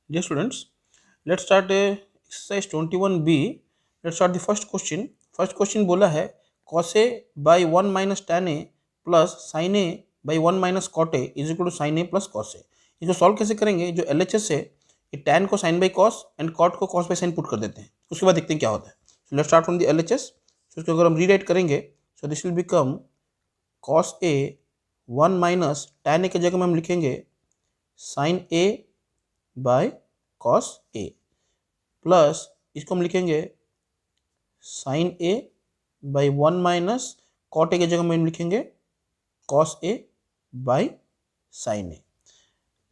Dear students, let's start exercise 21B. Let's start the first question. First question बोला है cos A by 1 minus tan A plus sin A by 1 minus cot A is equal to sin A plus cos A. इसको solve कैसे करेंगे? जो LHS है ये tan को sin by cos and cot को cos by sin पुट कर देते हैं, उसके बाद देखते हैं क्या होता है. So let's start from the LHS. So इसको अगर हम रीराइट करेंगे so this will become cos A 1 minus tan A की जगह में हम लिखेंगे sin A by cos A plus इसको हम लिखेंगे sine A by 1 minus cot A की जगह में हम लिखेंगे cos A by sine A.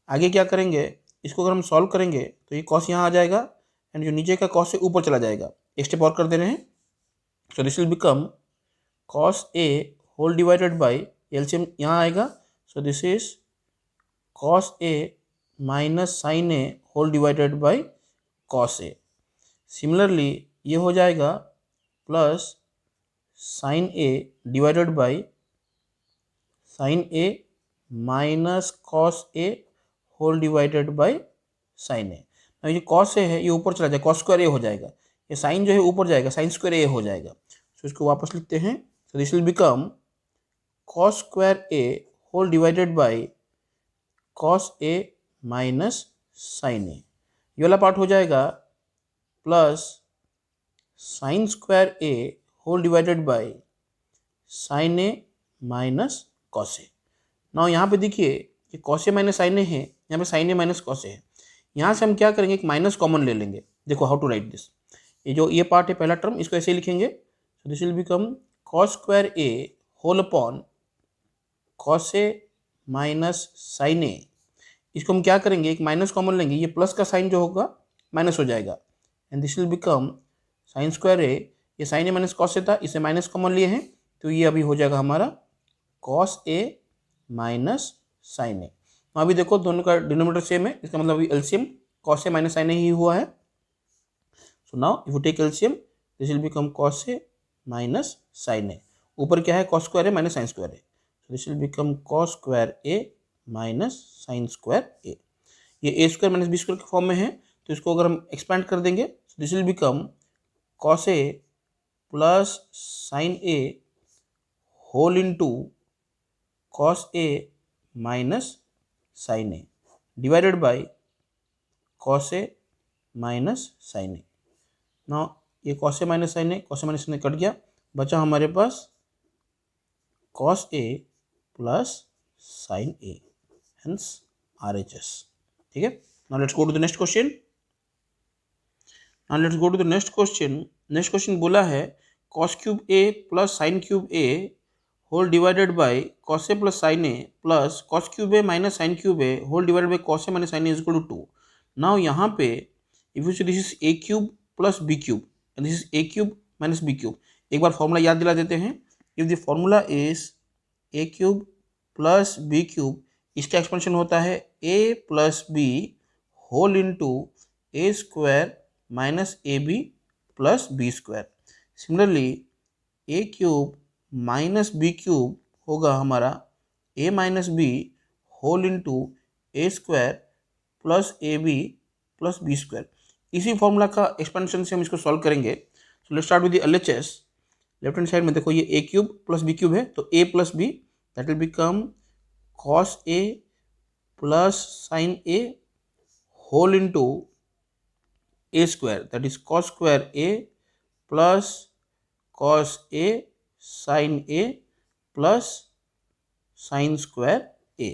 आगे क्या करेंगे? इसको अगर हम सॉल्व करेंगे तो ये कॉस यहाँ आ जाएगा एंड जो नीचे का कॉस से ऊपर चला जाएगा. एक स्टेप और कर दे रहे हैं. So this will become cos A whole divided by LCM यहाँ आएगा. So this is cos A minus sine A whole divided by cos a. Similarly ये हो जाएगा plus sine A divided by sine A minus cos A whole divided by sine ए. ये cos a है ये ऊपर चला जाएगा, कॉस स्क्वायर ए हो जाएगा. ये साइन जो है ऊपर जाएगा, साइन स्क्वायर ए हो जाएगा. तो इसको वापस लिखते हैं. So this will become cos square A whole divided by cos A minus sine ए. ये वाला पार्ट हो जाएगा plus sine square A whole divided by sine A minus cos a. Now यहाँ पे देखिए कि cos A minus sine a है, यहाँ पे sine A minus cos a है. यहाँ से हम क्या करेंगे, एक माइनस कॉमन ले लेंगे. देखो हाउ टू राइट दिस. ये जो ये पार्ट है पहला टर्म, इसको ऐसे ही लिखेंगे. So this will become cos square A whole upon cos A minus sine a. इसको हम क्या करेंगे, एक माइनस कॉमन लेंगे. ये प्लस का साइन जो होगा माइनस हो जाएगा and this will become sine square a. ये sine A minus cos a था, इसे माइनस कॉमन लिए हैं तो ये अभी हो जाएगा हमारा कॉस ए माइनस साइन ए. अभी देखो दोनों का डिनोमिनेटर सेम है, इसका मतलब अभी LCM cos A minus sine a ही हुआ है. So now if you take LCM this will become cos A minus sine a. ऊपर क्या है, cos square A minus sine square A. So this will become cos square A minus sine square a. ये a square minus B square के form में है तो इसको अगर हम एक्सपेंड कर देंगे this will become cos A plus sine A whole into cos A minus sine A divided by cos A minus sine A. Now ये कॉस ए माइनस साइन ए कट गया, बचा हमारे पास cos A plus sine A, hence RHS. ठीक है. Now let's go to the next question. Now let's go to the next question. Next question बोला है cos cube A plus sine cube A whole divided by cos A plus sine A plus cos cube A minus sine cube A whole divided by cos A minus sine A is equal to 2. Now यहाँ पे if you see this is A cube plus B cube and this is A cube minus B cube. एक बार formula याद दिला देते हैं. If the formula is A cube plus B cube, इसका expansion होता है a plus B whole into A square minus A B plus B square. Similarly A cube minus B cube होगा हमारा a minus B whole into A square plus A B plus B square. इसी formula का expansion से हम इसको solve करेंगे. So let's start with the LHS. Left hand side में देखो ये A cube plus B cube है तो a plus B that will become cos a plus sin a whole into a square, that is cos square a plus cos a sin a plus sin square a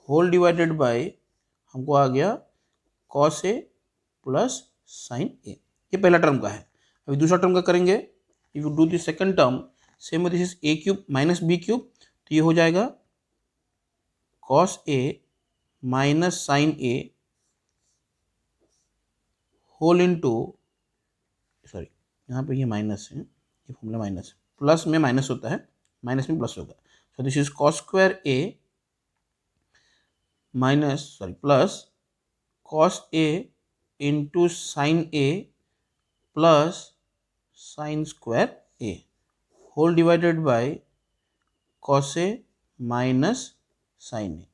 whole divided by हमको आ गया cos a plus sin a. ये पहला term का है. अभी दूसरा term का करेंगे. If you do the second term same this is a cube minus B cube तो ये हो जाएगा cos a minus sine A whole into, sorry यहाँ पे ये माइनस है, ये फॉर्मूला माइनस है, प्लस में माइनस होता है, माइनस में प्लस होगा. So this is cos square A minus plus cos a into sine A plus sine square A whole divided by cos a minus sine A.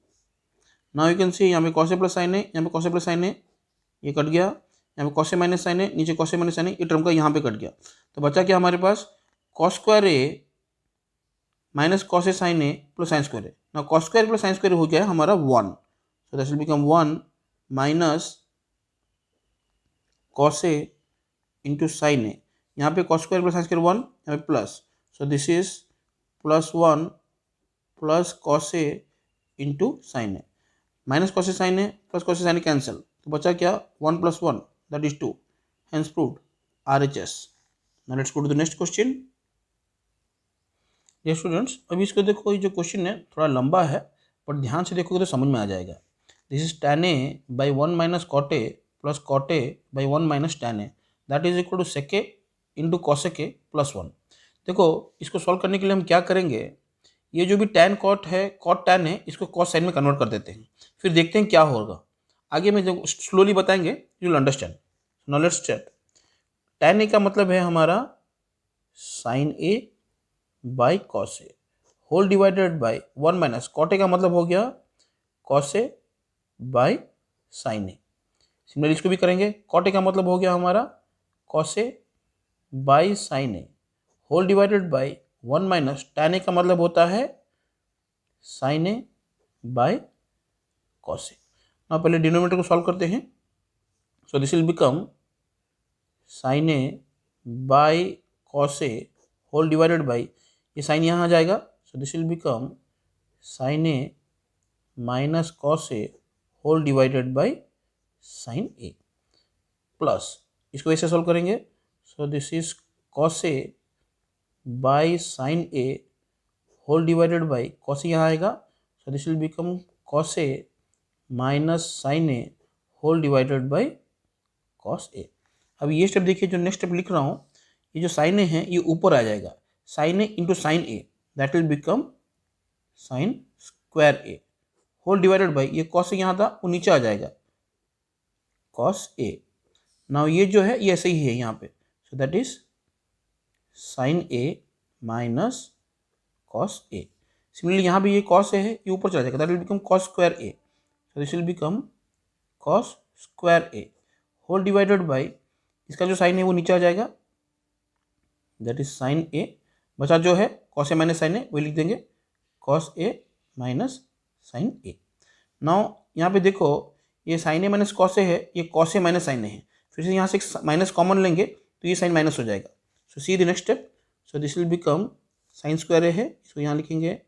Now you can see यहाँ पे cos ए plus sine ए, यहाँ पे cos ए plus sine ए, ये कट गया, यहाँ पे cos A minus sine A, नीचे कॉस ए माइनस साइन ए, ये टर्म का यहाँ पे कट गया, तो बचा क्या हमारे पास, cos square A minus cos a sine A plus sine square a. ना cos square plus sine square हो गया है हमारा 1, so that will become 1 minus cos a into sine ए, यहाँ पे cos square plus sine square 1, यहाँ पे plus, so this is plus 1 plus cos a into sine A, minus cos a sine A plus cos a sine A cancel, तो बचा क्या 1 + 1 that is 2, hence proved RHS। Now let's go to the next question. ये students अभी इसको देखो, ये जो question है थोड़ा लंबा है, बट ध्यान से देखोगे तो समझ में आ जाएगा। This is tan a by 1 minus cot A plus cot A by 1 minus tan A that is equal to sec a into cosec a plus 1। देखो इसको सॉल्व करने के लिए हम क्या करेंगे, ये जो भी tan कॉट है, कॉट tan है, इसको कॉस साइन में कन्वर्ट कर देते हैं, फिर देखते हैं क्या होगा। आगे में जब स्लोली बताएंगे you will understand. Now let's start. tan a का मतलब है हमारा sine A by cos A whole divided by 1 minus cot A का मतलब हो गया cos A by sine A. Similarly इसको भी करेंगे, कॉट ए का मतलब हो गया हमारा cos A by sine A whole divided by 1 minus tan A का मतलब होता है साइन ए बाई कॉस ए। ना पहले डिनोमिनेटर को सॉल्व करते हैं, so this will become sine A by cos A whole divided by, ये साइन यहाँ आ जाएगा, so this will become sine A minus cos A whole divided by sine A plus, इसको ऐसे सॉल्व करेंगे, so this is cos A by sine A whole divided by cos ए यहाँ आएगा, so this will become cos A minus sine A whole divided by cos a. अब ये step देखिए, जो next step लिख रहा हूँ, ये जो साइन ए है ये ऊपर आ जाएगा, sine A into sine A that will become sine square A whole divided by, ये कॉस ए यहाँ था वो नीचे आ जाएगा कॉस ए। नाउ ये जो है ये ऐसे ही है यहाँ पे, so that is sine A minus cos a. Similarly यहाँ भी ये कॉस ए है, ये ऊपर चला जाएगा, that will become cos square A, so this will become cos square A whole divided by, इसका जो साइन है वो नीचे आ जाएगा, दैट इज साइन ए, बचा जो है कॉस ए माइनस साइन ए वही लिख देंगे, cos A minus sine A. Now यहाँ पे देखो ये sine A minus cos a है, ये cos A minus sine a है, फिर से यहाँ से माइनस कॉमन लेंगे तो ये साइन माइनस हो जाएगा, so see the next step, so this will become sine square a है, इसको यहाँ लिखेंगे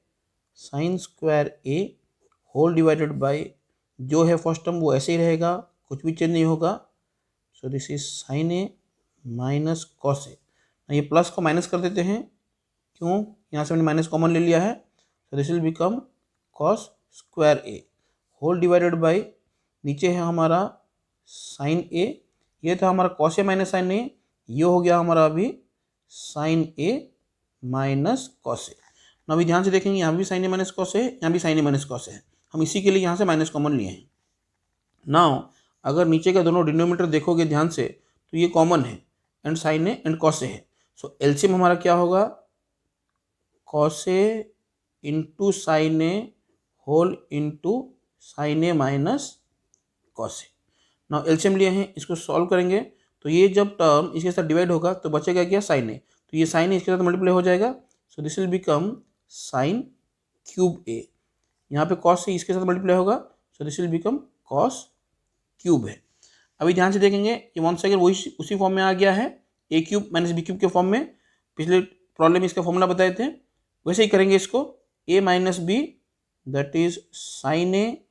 sine square A whole divided by, जो है फर्स्ट टर्म वो ऐसे ही रहेगा, कुछ भी चेंज नहीं होगा, so this is sine A minus cos a. ये प्लस को माइनस कर देते हैं, क्यों, यहाँ से मैंने माइनस कॉमन ले लिया है, so this will become cos square A whole divided by, नीचे है हमारा साइन ए, ये था हमारा कॉस ए माइनस साइन ए, ये हो गया हमारा अभी साइन ए माइनस कॉस ए। ना अभी ध्यान से देखेंगे, यहाँ भी साइन ए माइनस कॉस ए, यहाँ भी sine A minus cos A, हम इसी के लिए यहाँ से माइनस कॉमन लिए हैं। नाउ अगर नीचे का दोनों डिनोमिनेटर देखोगे ध्यान से तो ये कॉमन है, and sine a and cos a है, सो एलसीएम हमारा क्या होगा, cos a into sine A whole into sine A minus cos a. Now LCM लिए हैं, इसको सॉल्व करेंगे तो ये जब टर्म इसके साथ डिवाइड होगा तो बचेगा क्या, साइन ए, तो ये साइन ए इसके साथ मल्टीप्लाई हो जाएगा, so this will become sine cube a, यहाँ पे कॉस ए इसके साथ मल्टीप्लाई होगा, so this will become cos cube है। अभी ध्यान से देखेंगे ये वन सेकेंड वही उसी फॉर्म में आ गया है, ए क्यूब माइनस बी क्यूब के फॉर्म में, पिछले प्रॉब्लम में इसका फॉर्मूला बताए थे, वैसे ही करेंगे इसको, a minus b that is sine A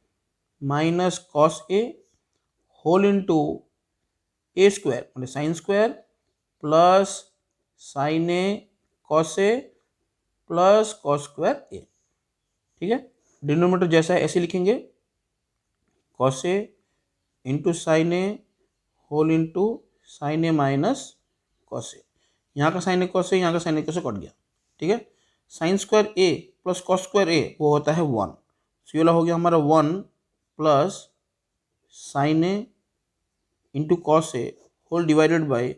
minus cos A whole into A square मतलब sine square plus sine a cos A plus cos square a, ठीक है। डिनोमिनेटर जैसा है ऐसे लिखेंगे, cos a into sine A whole into sine A minus cos ए, यहाँ का sine a cos ए, यहाँ का sine a cos a cut गया, ठीक है। साइन स्क्वायर ए प्लस कॉस स्क्वायर ए वो होता है 1, सो ये वाला हो गया हमारा 1 plus sine A into cos A whole divided by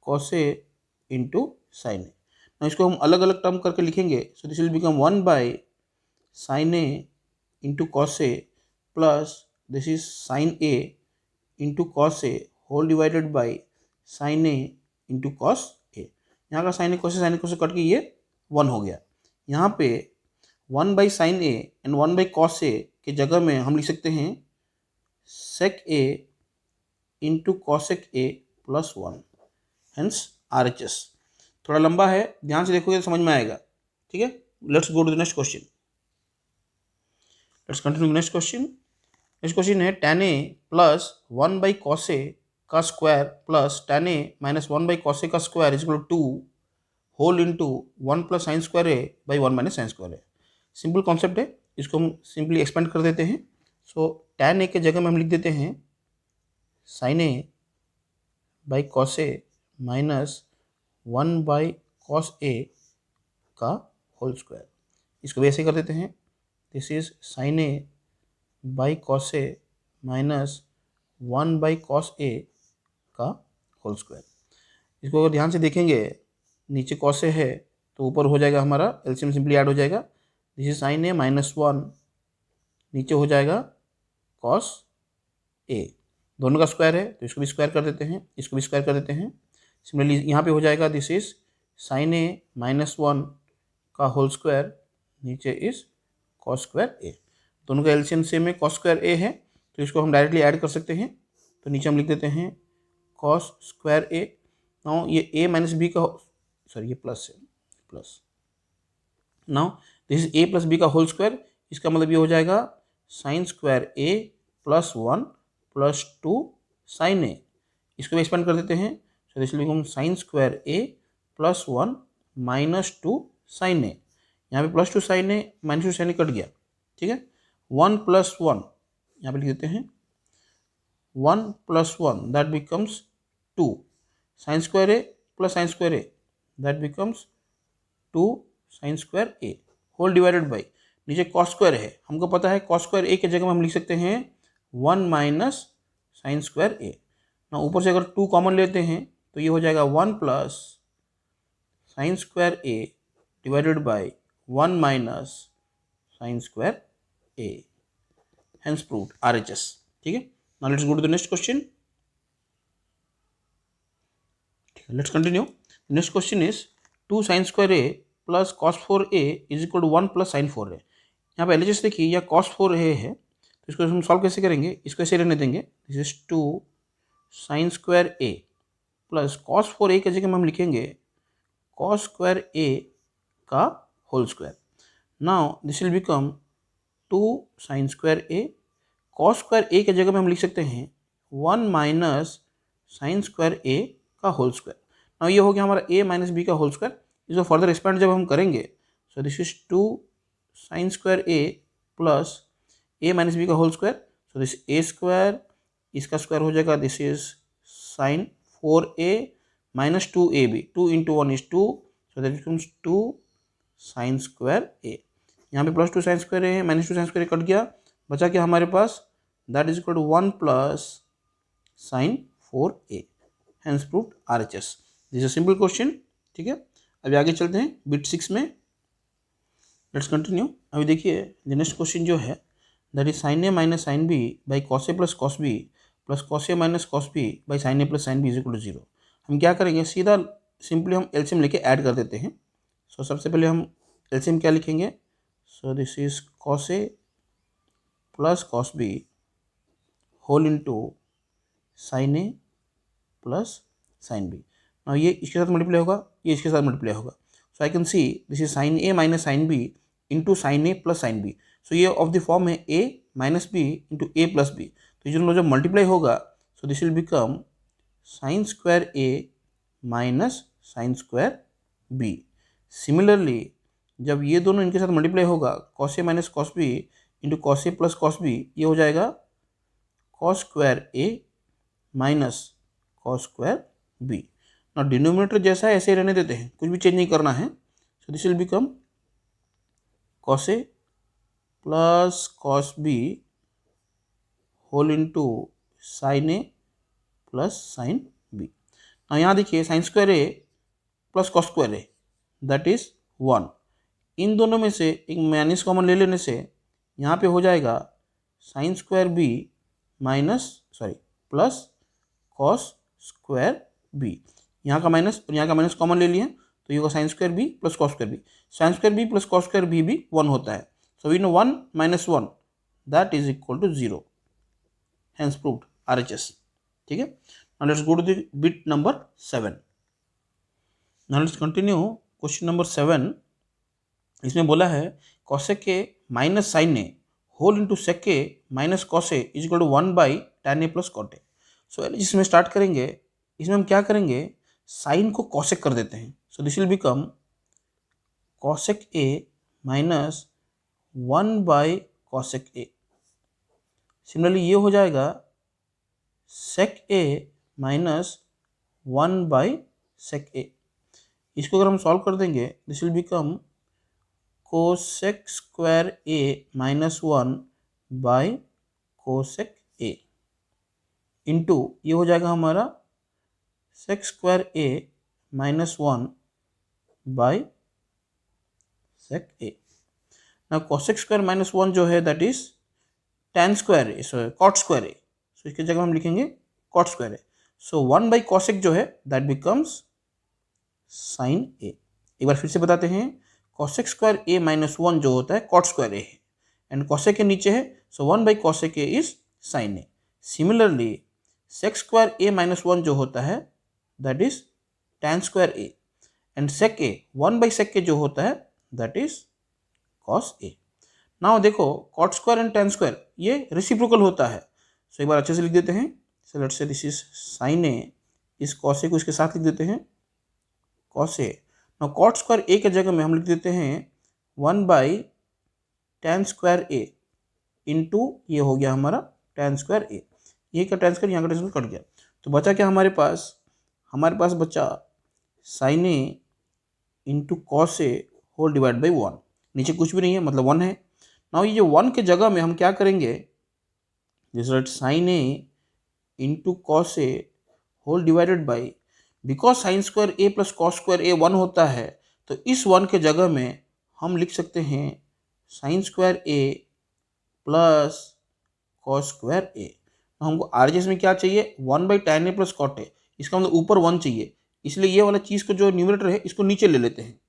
cos a into sine a. ना इसको हम अलग अलग टर्म करके लिखेंगे, so this will become 1 by sine A into cos A, plus this is sine A into cos A whole divided by sine A into cos ए। यहाँ का sine ए कोस cut के ये 1 हो गया। यहाँ पे 1 by sine a and 1 by cos ए के जगह में हम लिख सकते हैं sec a into cosec a plus 1, hence RHS। थोड़ा लंबा है, ध्यान से देखोगे तो समझ में आएगा। ठीक है, let's go to the next question. Let's continue next question. Next question है tan a plus 1 by cos a का square plus tan a minus 1 by cos a का square is equal to 2 whole into 1 plus sine square a by 1 minus sine square a. Simple concept है, इसको हम simply expand कर देते हैं। सो tan a के जगह में हम लिख देते हैं sine A by cos A minus 1 by cos a का होल स्क्वायर। इसको भी ऐसे कर देते हैं, this is sine A by cos A minus 1 by cos a का होल स्क्वायर। इसको अगर ध्यान से देखेंगे, नीचे कॉस ए है तो ऊपर हो जाएगा हमारा एलसीएम सिंपली ऐड हो जाएगा, this is sine A minus 1, नीचे हो जाएगा कॉस ए, दोनों का स्क्वायर है तो इसको भी स्क्वायर कर देते हैं, इसको भी स्क्वायर कर देते हैं। सिमिलरली यहाँ पे हो जाएगा this is sine A minus 1 का होल स्क्वायर, नीचे इज कॉस स्क्वायर ए। दोनों का एलसीएम सेम है, कॉस स्क्वायर ए है तो इसको हम डायरेक्टली ऐड कर सकते हैं। तो नीचे हम लिख देते हैं कॉस स्क्वायर ए। नाउ ये ए माइनस बी का, सॉरी ये प्लस है, plus, now this is a plus b का होल स्क्वायर। इसका मतलब ये हो जाएगा sine square A plus 1 plus 2 sine a. इसको भी एक्सपेंड कर देते हैं, so this will become sine square A plus 1 minus 2 sine ए। यहाँ पे प्लस 2 साइन ए माइनस 2 साइन ए कट गया। ठीक है, 1 प्लस 1 यहाँ पे लिख देते हैं 1 plus 1 that becomes 2 sine square A plus sine square A that becomes 2 sine square A whole divided by, नीचे कॉस स्क्वायर है, हमको पता है कॉस स्क्वायर ए के जगह में हम लिख सकते हैं 1 माइनस साइन स्क्वायर ए। ना ऊपर से अगर 2 कॉमन लेते हैं तो ये हो जाएगा 1 plus sine square A divided by 1 minus sine square A, hence proved RHS। ठीक है, now let's go to the next question. ठीक है, let's continue. Next question is 2 sine square A plus cos 4a is equal to 1 plus sine 4a। यहाँ पे LHS देखिए, या cos 4a है तो इसको हम सॉल्व कैसे करेंगे, इसको ऐसे रहने देंगे, this is 2 sine square A plus cos 4a के जगह में हम लिखेंगे कॉस स्क्वायर ए का whole square. Now this will become 2 sine square a, cos square a के जगह में हम लिख सकते हैं 1 माइनस साइन स्क्वायर ए का होल स्क्वायर। नाउ ये हो गया हमारा a माइनस बी का होल स्क्वायर। इसको फर्दर एक्सपेंड जब हम करेंगे, so this is 2 sine square A plus a minus B का whole square, so this a square, इसका स्क्वायर हो जाएगा दिस इज साइन 4a माइनस 2ab, 2 into 1 is 2, so that becomes 2 sine square a. यहाँ पे प्लस 2 साइन स्क्वायर ए minus 2 sine square cut गया, बचा क्या हमारे पास, that is equal to 1 plus sine 4a, hence proved RHS। This is a simple question. ठीक है, अभी आगे चलते हैं बिट 6 में। Let's continue. अभी देखिए द नेक्स्ट क्वेश्चन जो है that is sine A minus sine b by cos A plus cos b plus cos A minus cos b by sine A plus sine b is equal to 0। हम क्या करेंगे, सीधा simply हम LCM लेके add कर देते हैं। सो सबसे पहले हम एलसीएम क्या लिखेंगे, so this is cos A plus cos B whole into sine A plus sine B. Now ये इसके साथ मल्टीप्लाई होगा, ये इसके साथ मल्टीप्लाई होगा, so I can see this is sine A minus sine b into sine A plus sine b. So ये of the form है a minus B into A plus b, तो ये दोनों जब मल्टीप्लाई होगा so this will become sine square A minus sine square b. Similarly जब ये दोनों इनके साथ मल्टीप्लाई होगा, कॉस ए minus cos b into cos ए प्लस कॉस बी, ये हो जाएगा कॉस स्क्वायर ए माइनस कॉस स्क्वायर बी। ना डिनोमिनेटर जैसा है ऐसे ही रहने देते हैं, कुछ भी चेंज नहीं करना है। So this will become cos A plus cos B whole into sine A plus sine B. ना यहाँ देखिए sine square A plus cos square A that is 1, इन दोनों में से एक माइनस कॉमन ले लेने से यहाँ पे हो जाएगा sine square B plus cos square B. यहाँ का माइनस और यहाँ का माइनस कॉमन ले लिया, तो ये होगा sine square B plus cos square B. Sine square B plus cos square B भी 1 होता है। So we know 1 - 1 that is equal to 0, hence proved RHS। ठीक है, now let's go to the bit number 7। Now let's continue question number 7। इसमें बोला है cosec a minus sine A whole into sec a minus cos a is equal to 1/tan a plus cot a। सो इसमें start करेंगे, इसमें हम क्या करेंगे, sign को cosec कर देते हैं। So this will become cosec a minus 1/cosec a। Similarly ये हो जाएगा sec a minus 1/sec a। इसको अगर हम सॉल्व कर देंगे, this will become cosec square a minus 1/cosec a into ये हो जाएगा हमारा sec square a minus 1/sec a। ना cosec स्क्वायर माइनस 1 जो है that is tan square a, so cot square a। सो इसकी जगह हम लिखेंगे cot square a। So 1/cosec जो है दैट बिकम्स sin a। एक बार फिर से बताते हैं, cosec स्क्वायर a माइनस 1 जो होता है cot स्क्वायर a है, एंड cosec के नीचे है, सो 1/cosec a is sin a। Similarly sec square a minus 1 जो होता है that is tan square a, and sec a 1/sec a जो होता है that is cos a। Now देखो cot square and tan square ये रेसिप्रोकल होता है। सो एक बार अच्छे से लिख देते हैं। So let's say this is sin a, इस cos a को इसके साथ लिख देते हैं cos a। Now cot square a के जगह में हम लिख देते हैं 1/tan स्क्वायर a इंटू ये हो गया हमारा tan स्क्वायर a। ये का tan स्क्वायर यहाँ का tan स्क्वायर कट गया, तो बचा क्या हमारे पास बचा sin a into cos a whole divide by 1। नीचे कुछ भी नहीं है, मतलब 1 है। नाउ ये 1 के जगह में हम क्या करेंगे, this right sin a into cos a whole divided by, because sine square a plus cos square a 1 होता है, तो इस 1 के जगह में हम लिख सकते हैं sine square a plus cos square a। हमको RHS में क्या चाहिए, 1/tan a plus cot a, इसका मतलब ऊपर 1 चाहिए, इसलिए ये वाला चीज़ को जो न्यूमरेटर है इसको नीचे ले लेते हैं।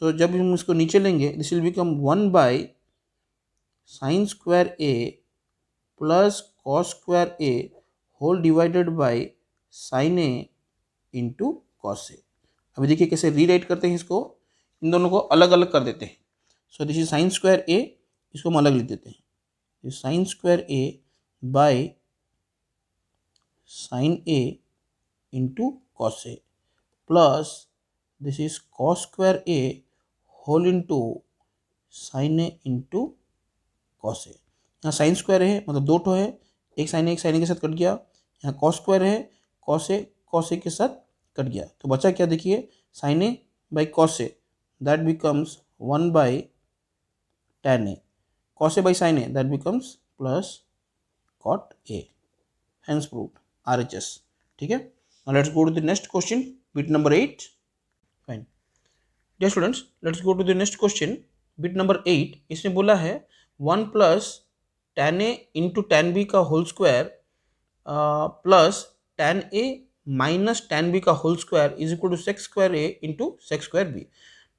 सो जब हम इसको नीचे लेंगे this will become 1/sin square a plus cos square a whole divided by sin a into cos a. अभी देखिए कैसे रीराइट करते हैं इसको, इन दोनों को अलग अलग कर देते हैं। So this is sine square a, इसको हम अलग लिख देते हैं, sine square a by sine A into cos A plus this is cos square A whole into sine A into cos ए। यहाँ साइन स्क्वायर है मतलब 2 ठो है, एक साइन ए के साथ कट गया। यहाँ कॉस स्क्वायर है, कॉस ए के साथ कट गया, तो बचा क्या देखिए, sine A by cos A that becomes 1/tan A, cos A by sine A that becomes plus cot A, hence proved RHS। ठीक है, now let's go to the next question, bit number 8। Fine dear students, let's go to the next question, bit number 8। इसमें बोला है 1 plus tan a into tan b का whole square plus tan a minus tan b का whole square is equal to sec square a into sec square b।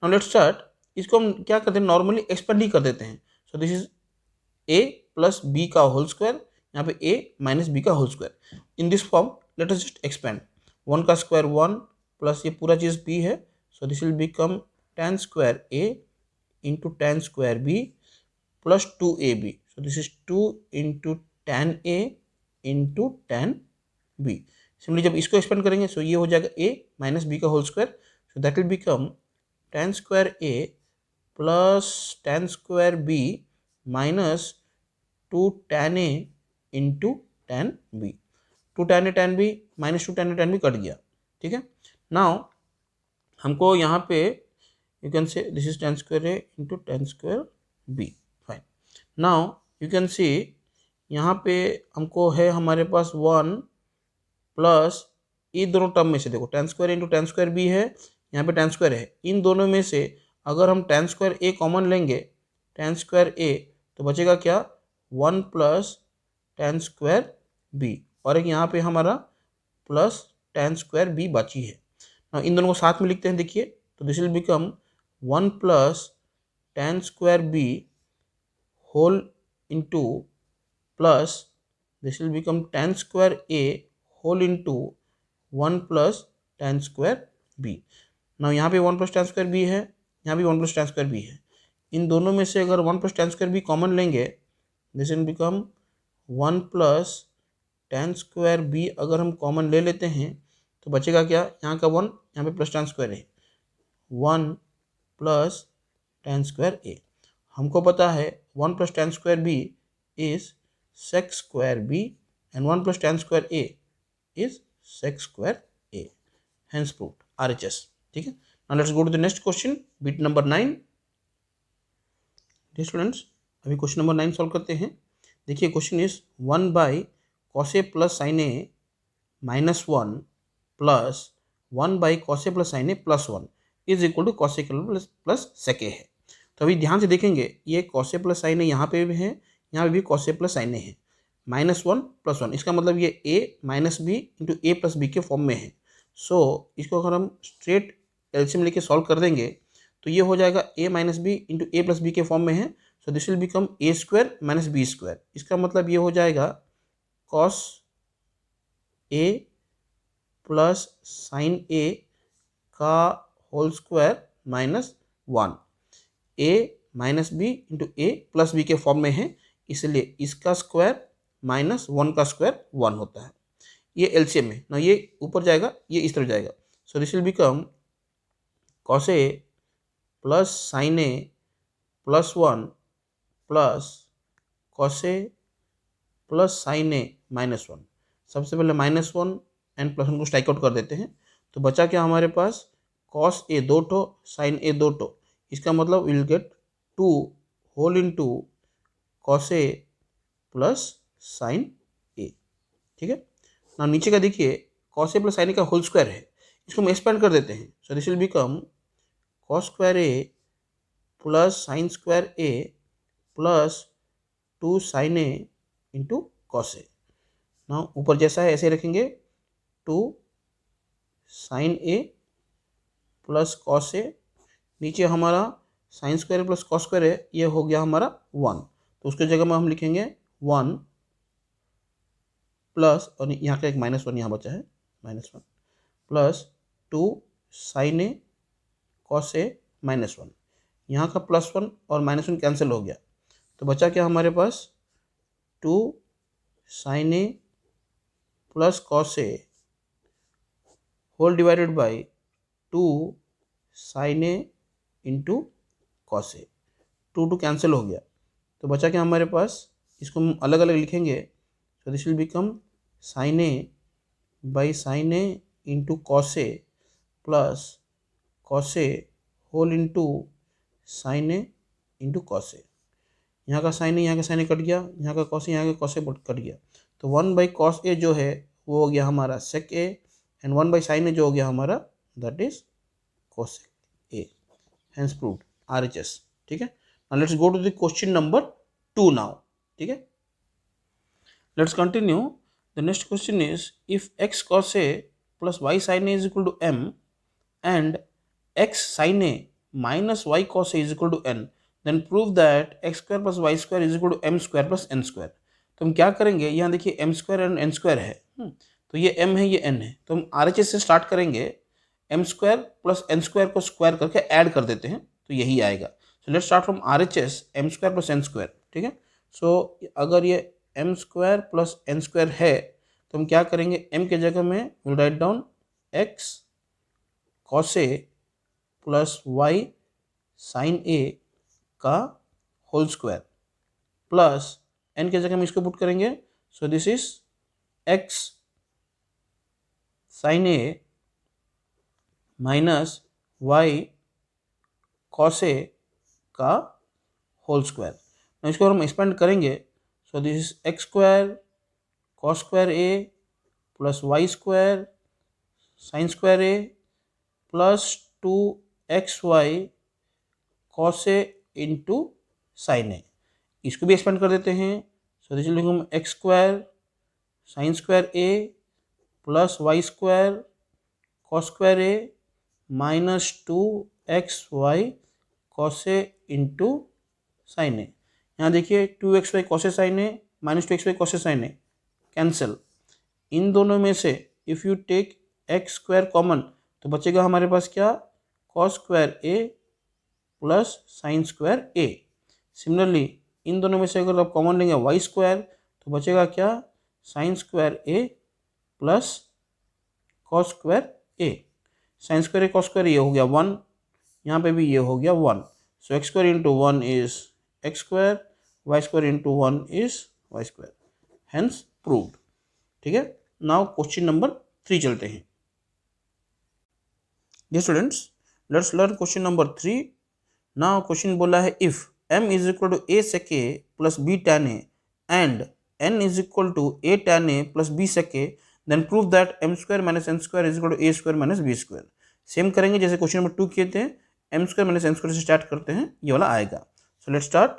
Now let's start, इसको हम क्या करते हैं, नॉर्मली एक्सपेंड ही कर देते हैं। So this is a plus b का होल स्क्वायर, यहाँ पे a माइनस b का whole square. In this form let us just expand, 1 का स्क्वायर 1 प्लस ये पूरा चीज़ b है, so this will become tan square a into tan square b plus 2ab। So this is 2 into tan a into tan b। Simply जब इसको expand करेंगे so ये हो जाएगा a माइनस बी का whole square, so that will become tan square a plus tan square b minus 2 tan a into tan b। 2 tan a tan b minus 2 tan a tan b cut गया। ठीक है, now हमको यहाँ पे you can say this is tan square a into tan square b। Fine, now you can see यहाँ पे हमको है हमारे पास 1 प्लस ये दोनों टर्म में से देखो tan square into tan square B है, यहाँ पे tan स्क्वायर है, इन दोनों में से अगर हम tan स्क्वायर ए कॉमन लेंगे tan स्क्वायर ए, तो बचेगा क्या 1 प्लस tan स्क्वायर बी, और एक यहाँ पे हमारा प्लस tan स्क्वायर बी बची है। ना इन दोनों को साथ में लिखते हैं, देखिए, तो this will become 1 plus tan square B whole into plus this will become tan square A whole into 1 plus tan square B. ना यहाँ पे 1 प्लस tan स्क्वायर बी है, यहाँ भी 1 प्लस tan स्क्वायर बी है। इन दोनों में से अगर 1 plus tan square b common लेंगे, this will become 1 plus tan square b अगर हम कॉमन ले लेते हैं तो बचेगा क्या, यहाँ का 1, यहाँ पे प्लस tan स्क्वायर है, 1 प्लस tan स्क्वायर ए। हमको पता है 1 plus tan square B is sec square B and 1 plus tan square A is sec square A, hence proved, RHS। ठीक है, now let's go to the next question, bit number 9। Dear students, अभी question number 9 solve करते हैं। देखिए, question is 1 by cos A plus sine A minus 1 plus 1 by cos A plus sine A plus 1 is equal to cos A plus sec a है। तो अभी ध्यान से देखेंगे, ये कॉस ए प्लस साइन ए यहाँ पे भी है, यहाँ पे भी cos A plus sine a है, -1 + 1, इसका मतलब ये a minus B into A plus B के फॉर्म में है। सो इसको अगर हम स्ट्रेट एलसीएम लेके सॉल्व कर देंगे तो ये हो जाएगा a minus B into A plus B के फॉर्म में है। So this will become a square minus B square, इसका मतलब ये हो जाएगा cos a plus sine a का whole square -1, a minus B into A plus B के फॉर्म में है, इसलिए इसका स्क्वायर -1 का स्क्वायर 1 होता है। ये एलसीएम है ना, ये ऊपर जाएगा, ये इस तरफ जाएगा। So this will become cos A plus sine A plus 1 plus cos A plus sine a -1। सबसे पहले -1 एंड +1 को स्ट्राइक आउट कर देते हैं, तो बचा क्या हमारे पास, कॉस ए 2 ठो साइन ए 2 ठो, इसका मतलब will get 2 whole into cos A plus sine a. ठीक है, ना नीचे का देखिए, cos A plus sine a का होल स्क्वायर है, इसको हम एक्सपेंड कर देते हैं। So this will become cos square A plus sine square A plus 2 sine A into cos ए। ना ऊपर जैसा है ऐसे रखेंगे, 2 sine A plus cos a, नीचे हमारा sine square plus cos square है, ये हो गया हमारा 1, तो उसके जगह में हम लिखेंगे 1 प्लस, और यहाँ का एक -1 यहाँ बचा है, -1 प्लस 2 साइन ए कॉस ए -1, यहाँ का +1 और -1 कैंसिल हो गया, तो बचा क्या हमारे पास, 2 sine A plus cos A whole divided by 2 sine A into cos A, 2 cancel हो गया, तो बचा क्या हमारे पास, इसको हम अलग अलग लिखेंगे। So this will become sine A by sine A into cos A plus cos A whole into sine A into cos ए, यहाँ का साइन ए यहाँ का साइन ए कट गया, यहाँ का कॉस ए यहाँ का कॉस ए कट गया, तो 1 बाई कॉस ए जो है वो हो गया हमारा sec A, and 1 by sine A जो हो गया हमारा that is cosec A, hence proved, RHS। ठीक है, now let's go to the question number 2 now. ठीक है, let's continue. The next question is if x cos a plus y sin a is equal to m and x sin a minus y cos a is equal to n, then prove that x square plus y square is equal to m square plus n square। तो हम क्या करेंगे, यहाँ देखिए m square and n square है, तो ये m है ये n है, तो हम RHS से स्टार्ट करेंगे, m square plus n square को स्क्वायर करके ऐड कर देते हैं तो यही आएगा। So let's start from RHS m square plus n square. ठीक है, सो अगर ये m square plus n square है तो हम क्या करेंगे, m के जगह में will write down x cos a plus y sine a का होल स्क्वायर प्लस n के जगह में इसको पुट करेंगे, so this is x sine A minus y cos a का होल स्क्वायर। इसको हम एक्सपेंड करेंगे, so this is x square cos square a plus y square sine square a plus 2xy cos a into sine a, इसको भी expand कर देते हैं। So this will become x square sin square a plus y square cos square a minus 2xy cos a into sine ए। यहाँ देखिए 2xy cos a sin a minus 2xy cos a sin a cancel. इन दोनों में से if you take x square common तो बचेगा हमारे पास क्या, cos square a plus sine square a। Similarly इन दोनों में से अगर आप कॉमन लेंगे वाई स्क्वायर तो बचेगा क्या, sine square a plus cos square a। Sign square a cos square ये हो गया 1, यहाँ पे भी ये हो गया 1। So x square into 1 is x square, Y square into 1 is y square, hence proved. ठीक है, नाउ क्वेश्चन नंबर 3 चलते हैं। Dear students, let's learn question number 3। Now question बोला है if m is equal to a sec a plus b tan a and n is equal to a tan a plus b sec a, then prove that m square minus n square is equal to a square minus b square. Same करेंगे जैसे question number 2 किए थे, m square minus n square से start करते हैं, ये वाला आएगा। So let's start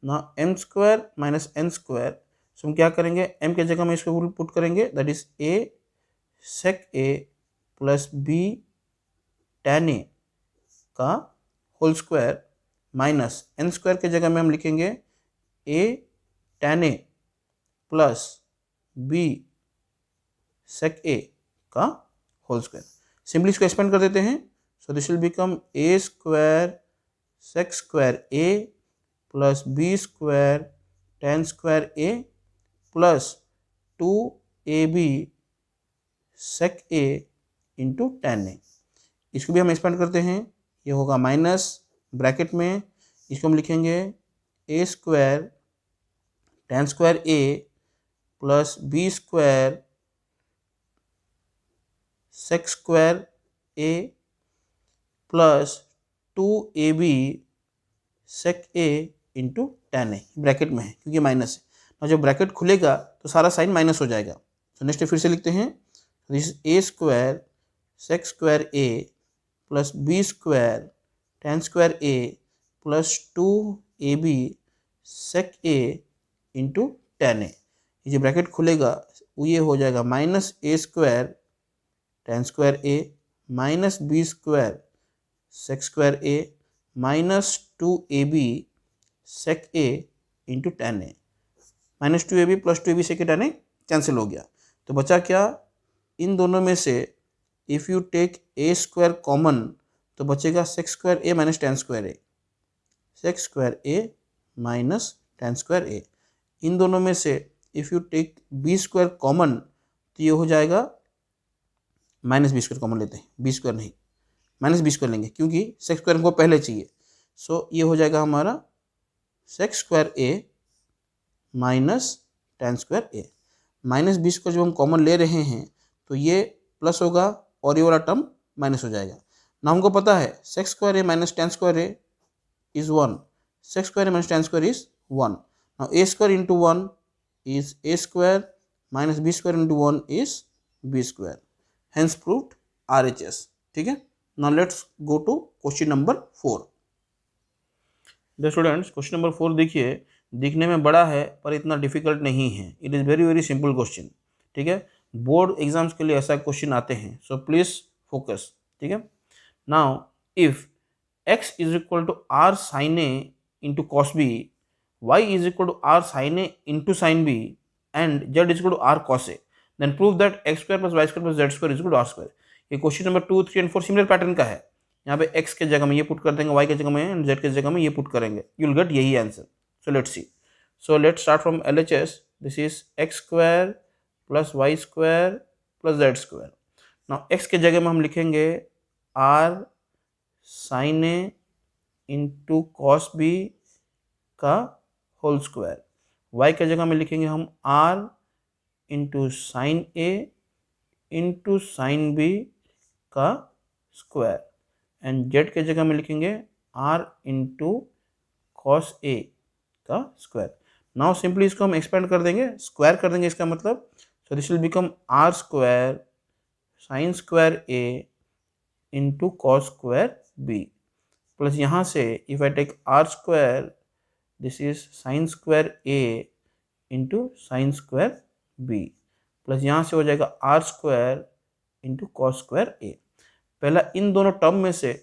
now m square minus n square. So हम क्या करेंगे, m के जगह में इसको पुट करेंगे, that is a sec a plus b tan a का whole square minus n square के जगह में हम लिखेंगे a tan a plus b sec a का होल स्क्वायर। सिंपली इसको एक्सपेंड कर देते हैं। So this will become a square sec square a plus b square tan square a plus 2ab sec a into tan a। इसको भी हम expand करते हैं, ये होगा माइनस ब्रैकेट में, इसको हम लिखेंगे a square tan square a plus b square sec square a plus 2ab sec a into tan a, bracket में है क्योंकि माइनस है। और जब ब्रैकेट खुलेगा तो सारा साइन माइनस हो जाएगा। तो नेक्स्ट फिर से लिखते हैं, this is a square sec square a plus b square tan square a plus 2ab sec a into tan a। ये जो ब्रैकेट खुलेगा वो ये हो जाएगा minus a square tan square a minus b square sec square a minus 2ab sec a into tan a। Minus 2ab plus 2ab sec a tan a cancel हो गया, तो बचा क्या, इन दोनों में से if you take a square common तो बचेगा sec square a minus tan square a, sec square a minus tan square a। इन दोनों में से if you take b square common तो ये हो जाएगा माइनस बी स्क्वायर कॉमन लेते हैं, बी स्क्वायर नहीं माइनस बी स्क्वायर लेंगे क्योंकि सेक्स स्क्वायर हमको पहले चाहिए। सो ये हो जाएगा हमारा सेक्स स्क्वायर ए माइनस tan स्क्वायर ए। माइनस बी स्क्वायर जब हम कॉमन ले रहे हैं तो ये प्लस होगा और ये वाला टर्म माइनस हो जाएगा ना। हमको पता है sec square A minus tan square A is 1, sec square A minus tan square is 1। Now A square into 1 is A square minus B square into 1 is B square, hence proved RHS। ठीक है, now let's go to question number 4। The students, question number 4 देखिए, दिखने में बड़ा है पर इतना difficult नहीं है। It is very very simple question. ठीक है, बोर्ड एग्जाम्स के लिए ऐसा क्वेश्चन आते हैं, सो प्लीज फोकस। ठीक है, now if x is equal to r sine A into cos b, y is equal to r sine A into sine b and z is equal to r cos a, then prove that x square plus Y square plus Z square is equal to r square. ये question number 2, 3 and 4 similar pattern का है। यहाँ पे x के जगह में ये put कर देंगे, y के जगह में एंड z के जगह में ये पुट करेंगे, यू विल गेट यही answer. So let's see. So let's start from LHS। This is x square plus Y square plus Z square. Now x के जगह में हम लिखेंगे r साइन ए इंटू कॉस बी का होल स्क्वायर, y के जगह में लिखेंगे हम r इंटू साइन ए इंटू साइन बी का स्क्वायर एंड जेड के जगह में लिखेंगे आर इंटू कॉस ए का स्क्वायर। नाउ सिंपली इसको हम एक्सपेंड कर देंगे, स्क्वायर कर देंगे इसका मतलब। So this will become r square sine square a into cos square B plus यहाँ से if I take r square, this is sine square a into sine square B plus यहाँ से हो जाएगा r square into cos square a. पहला इन दोनों term में से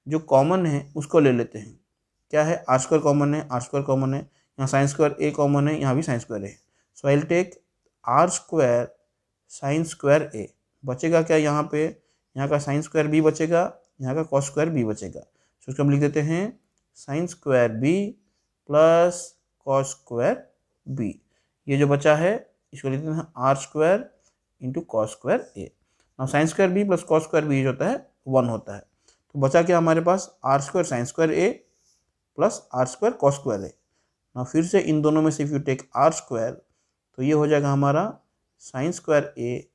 जो कॉमन है उसको ले लेते हैं। क्या है, आर स्क्वायर कॉमन है, आर स्क्वायर कॉमन है, यहाँ साइन स्क्वायर ए कॉमन है, यहाँ भी sine square A. So I will take r square sine square a. बचेगा क्या यहाँ पे, यहाँ का साइन स्क्वायर बी बचेगा, यहाँ का कॉस स्क्वायर बी बचेगा। सो इसको हम लिख देते हैं sine square B plus cos square B. ये जो बचा है इसको लिख देते हैं R square into cos square ए। Now sine square B plus cos square B जो होता है 1 होता है। तो बचा क्या हमारे पास, आर स्क्वायर साइन स्क्वायर ए plus r square cos square ए। नाउ फिर से इन दोनों में से if you take r square तो ये हो जाएगा हमारा sine square A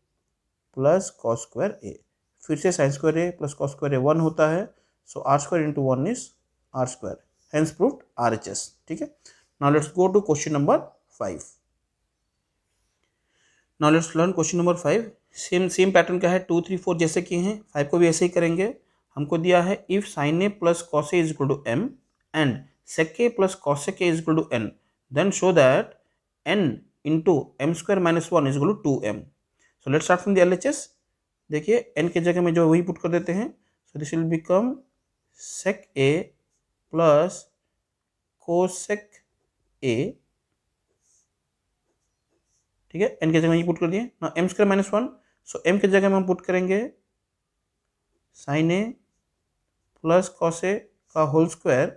plus cos square a. फिर से sine square A plus cos square a 1 होता है। So r square into 1 is r square, hence proved RHS। ठीक है, now let's go to question number 5। Now let's learn question number 5। Same pattern का है, 2 3 4 जैसे किए हैं, 5 को भी ऐसे ही करेंगे। हमको दिया है if sine A plus cos A is equal to m and sec a plus cosec a is equal to n, then show that n into M square minus 1 is equal to 2m। So let's start from the LHS। देखिए n के जगह में जो वही put कर देते हैं। So this will become sec a plus cosec a। ठीक है, n के जगह में ये पुट कर दिए ना, एम स्क्वायर माइनस 1। सो m के जगह में हम पुट करेंगे sign A plus cos a का होल स्क्वायर,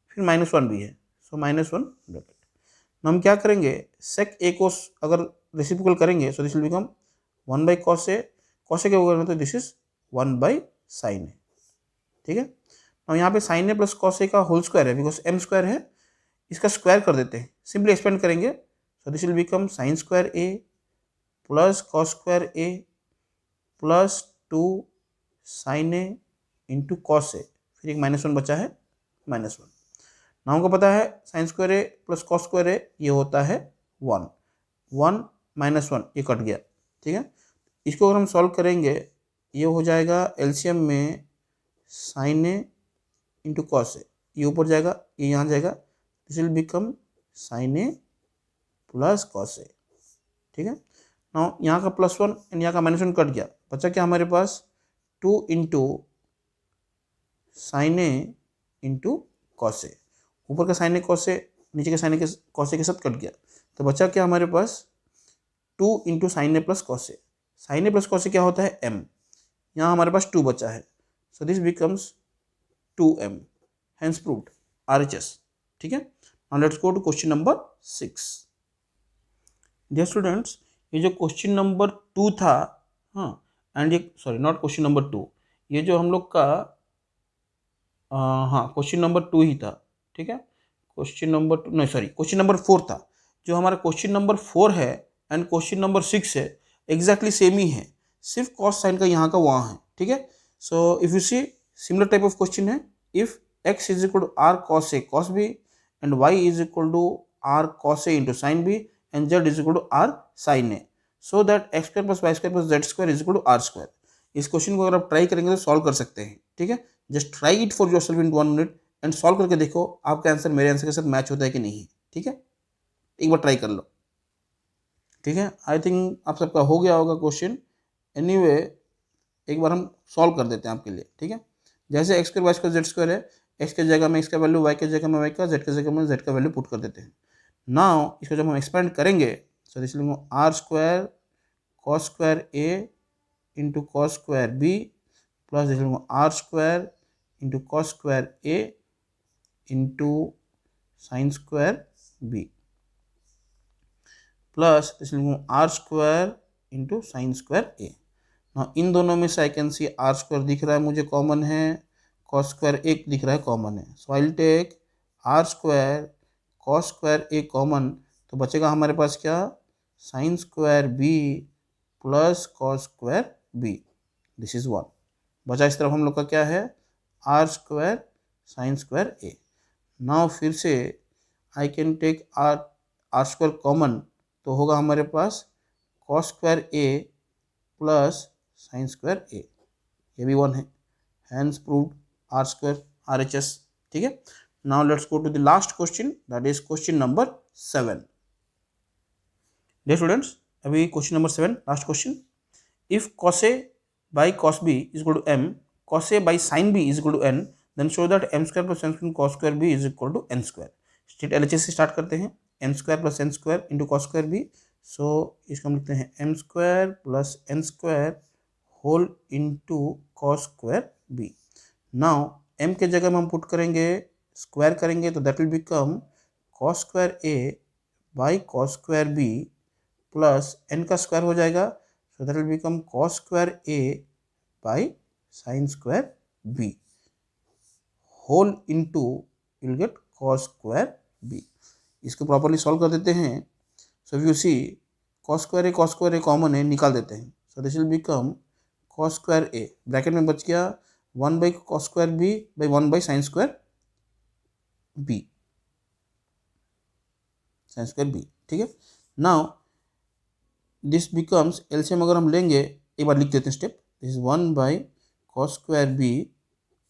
फिर -1 भी है, सो -1 ब्रैकेट। हम क्या करेंगे, सेक ए को अगर रेसिप्रोकल करेंगे so this will become 1 by cos a, cos ए के ऊपर तो this is 1 by sine a. ठीक है, अब यहाँ पे sine A plus cos a का होल स्क्वायर है, बिकॉज एम स्क्वायर है, इसका स्क्वायर कर देते हैं, सिंपली एक्सपेंड करेंगे। So this will become sine square A plus cos square A plus 2 sine A into cos a, फिर एक -1 बचा है, -1। ना हमको पता है sine square A plus cos square a ये होता है 1, 1 -1 ये कट गया। ठीक है, इसको अगर हम सॉल्व करेंगे ये हो जाएगा एलसीएम में sine A into cos a, ये ऊपर जाएगा, ये यहाँ जाएगा, this will become sine A plus cos a. ठीक है, ना यहाँ का +1 एंड यहाँ का -1 कट गया, बचा क्या हमारे पास 2 इंटू साइन ए इंटू कॉस ए। ऊपर का साइन ए कॉस ए नीचे के साइन ए के कॉस ए के साथ कट गया, तो बचा क्या हमारे पास 2 into sine A plus cos a. Sine A plus cos ए क्या होता है m, यहाँ हमारे पास 2 बचा है, so this becomes 2m, hence proved RHS। ठीक है, now let's go to question number 6। Dear students, ये जो क्वेश्चन नंबर 2 था, हाँ, एंड ये सॉरी नॉट क्वेश्चन नंबर 2, ये जो हम लोग का हाँ क्वेश्चन नंबर 2 ही था। ठीक है, क्वेश्चन नंबर 2 नहीं सॉरी क्वेश्चन नंबर 4 था। जो हमारा क्वेश्चन नंबर 4 है एंड क्वेश्चन नंबर 6 है एग्जैक्टली सेम ही है, सिर्फ कॉस साइन का यहाँ का वहाँ है। ठीक है, so if you see similar type of question है, if x is equal to r cos a cos b and y is equal to r cos a into sine b and z is equal to r sine a, so that x square plus Y square plus Z square is equal to r square. इस question को अगर आप try करेंगे तो solve कर सकते हैं। ठीक है, just try it for yourself in 1 minute and solve करके देखो आपका आंसर मेरे आंसर के साथ मैच होता है कि नहीं। ठीक है, एक बार ट्राई कर लो। ठीक है, आई थिंक आप सबका हो गया होगा क्वेश्चन। एनीवे एक बार हम सॉल्व कर देते हैं आपके लिए। ठीक है, जैसे X square Y square Z square है, एक्स के जगह में एक्स का वैल्यू, वाई के जगह में वाई का, जेड के जगह में जेड का वैल्यू पुट कर देते हैं। नाउ इसको जब हम एक्सपेंड करेंगे so this will be r square cos square a into cos square B plus this will be r square into cos square a into sine square B plus this will be r square into sine square a. ना इन दोनों में से I can see r square दिख रहा है मुझे common है, कॉस स्क्वायर एक दिख रहा है कॉमन है, so I will take r square cos square a common, तो बचेगा हमारे पास क्या sine square B plus cos square b, this is 1। बचा इस तरफ हम लोग का क्या है आर स्क्वायर साइन स्क्वायर ए। नाउ फिर से I can take r square common, तो होगा हमारे पास cos square A plus sine square a, ये भी 1 है, hence proved r square RHS। ठीक है, now let's go to the last question, that is question number 7। Dear students, अभी question number 7, last question. If cos A by cos B is equal to m, cos A by sin B is equal to n, then show that m square plus n square cos square B is equal to n square। Straight LHS से start करते हैं। m square plus n square into cos square B, सो इसको हम लिखते हैं m square plus n square whole into cos square B। Now m के जगह में हम पुट करेंगे, स्क्वायर करेंगे, तो that will become cos square A by cos square B plus n का स्क्वायर हो जाएगा, so that will become cos square A by sin square B whole into you'll get cos square B। इसको properly solve कर देते हैं। So if you see cos square A common है, निकाल देते हैं। So this will become cos square A, bracket में बच गया 1 by cos square B by 1 by sin square B, ठीक है। नाउ दिस बिकम्स, एलसीएम अगर हम लेंगे, एक बार लिख देते हैं step, this is 1 by cos square B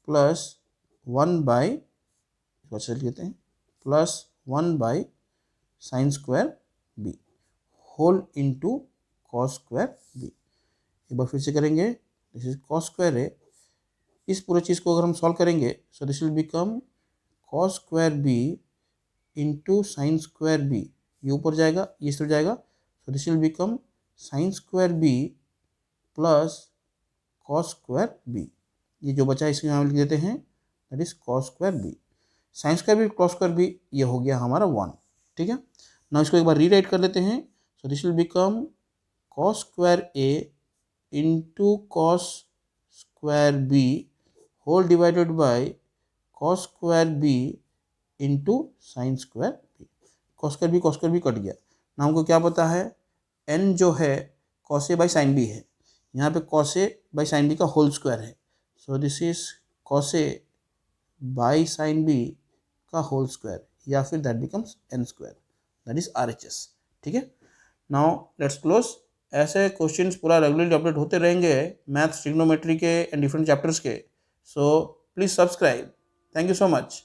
plus 1 by, लेते हैं, plus 1 by sine square B whole into cos square B. एक बार फिर से करेंगे, दिस इज कॉस स्क्वायर है, इस पूरे चीज़ को अगर हम सॉल्व करेंगे, so this will become cos square B into sine square B, ये ऊपर जाएगा, ये इस तरफ जाएगा, so this will become sin square b plus cos square b। ये जो बचा है इसको यहाँ लिख देते हैं, that is cos square b, sin square b cos square b, ये हो गया हमारा 1, ठीक है। ना इसको एक बार रीराइट कर लेते हैं, so this will become cos square a into cos square b whole divided by cos square b into sin square b। cos square b cut गया। ना हमको क्या पता है, n जो है cos A by sine B है, यहाँ पे cos A by sine B का होल स्क्वायर है, so this is cos A by sine B का होल स्क्वायर, या फिर that becomes n square, that is RHS, ठीक है। Now let's close. ऐसे क्वेश्चंस पूरा रेगुलरली अपडेट होते रहेंगे मैथ्स, ट्रिग्नोमेट्री के एंड डिफरेंट चैप्टर्स के, so please subscribe. Thank you so much.